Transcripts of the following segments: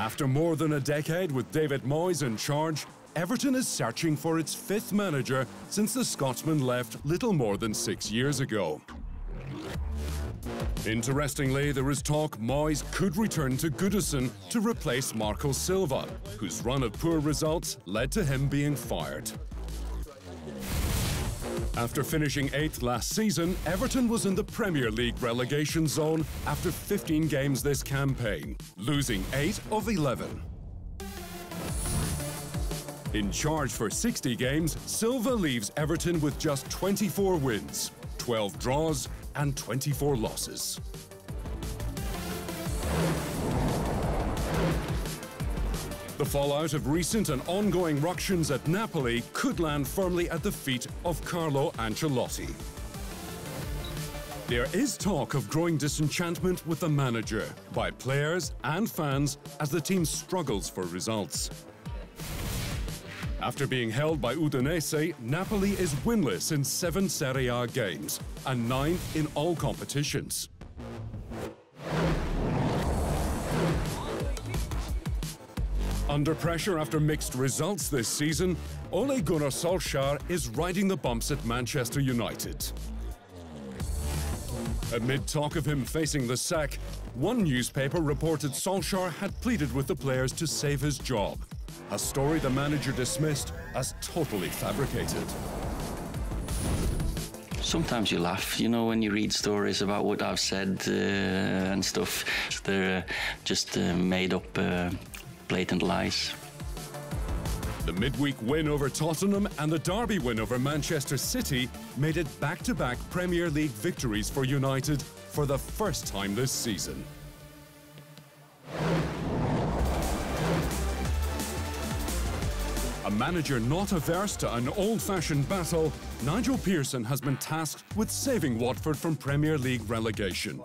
After more than a decade with David Moyes in charge, Everton is searching for its fifth manager since the Scotsman left little more than 6 years ago. Interestingly, there is talk Moyes could return to Goodison to replace Marco Silva, whose run of poor results led to him being fired. After finishing 8th last season, Everton was in the Premier League relegation zone after 15 games this campaign, losing 8 of 11. In charge for 60 games, Silva leaves Everton with just 24 wins, 12 draws and 24 losses. The fallout of recent and ongoing ructions at Napoli could land firmly at the feet of Carlo Ancelotti. There is talk of growing disenchantment with the manager by players and fans as the team struggles for results. After being held by Udinese, Napoli is winless in 7 Serie A games and 9 in all competitions. Under pressure after mixed results this season, Ole Gunnar Solskjaer is riding the bumps at Manchester United. Amid talk of him facing the sack, one newspaper reported Solskjaer had pleaded with the players to save his job, a story the manager dismissed as totally fabricated. Sometimes you laugh, you know, when you read stories about what I've said and stuff. They're just made up blatant lies. The midweek win over Tottenham and the derby win over Manchester City made it back-to-back Premier League victories for United for the first time this season. A manager not averse to an old-fashioned battle, Nigel Pearson has been tasked with saving Watford from Premier League relegation.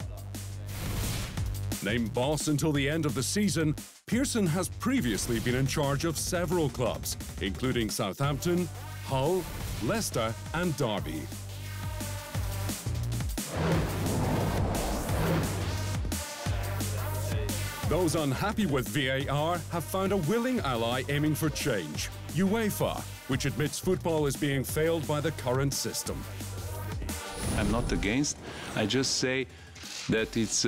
Named boss until the end of the season, Pearson has previously been in charge of several clubs, including Southampton, Hull, Leicester and Derby. Those unhappy with VAR have found a willing ally aiming for change, UEFA, which admits football is being failed by the current system. I'm not against, I just say that it's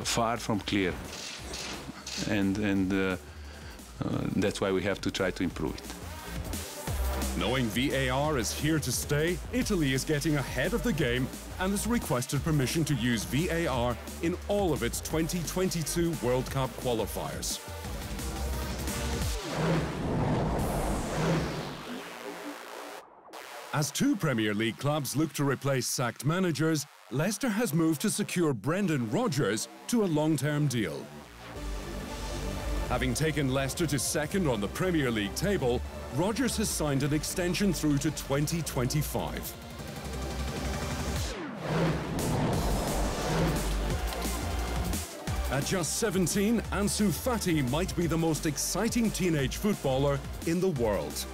far from clear. And that's why we have to try to improve it. Knowing VAR is here to stay, Italy is getting ahead of the game and has requested permission to use VAR in all of its 2022 World Cup qualifiers. As 2 Premier League clubs look to replace sacked managers, Leicester has moved to secure Brendan Rodgers to a long-term deal. Having taken Leicester to second on the Premier League table, Rodgers has signed an extension through to 2025. At just 17, Ansu Fati might be the most exciting teenage footballer in the world.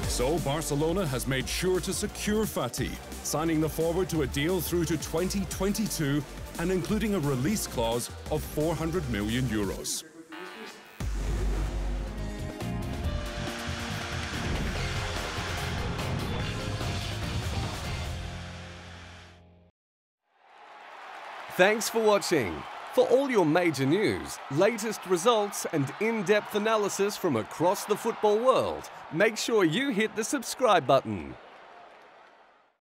So Barcelona has made sure to secure Fati, signing the forward to a deal through to 2022 and including a release clause of €400 million. Thanks for watching. For all your major news, latest results and in-depth analysis from across the football world, make sure you hit the subscribe button.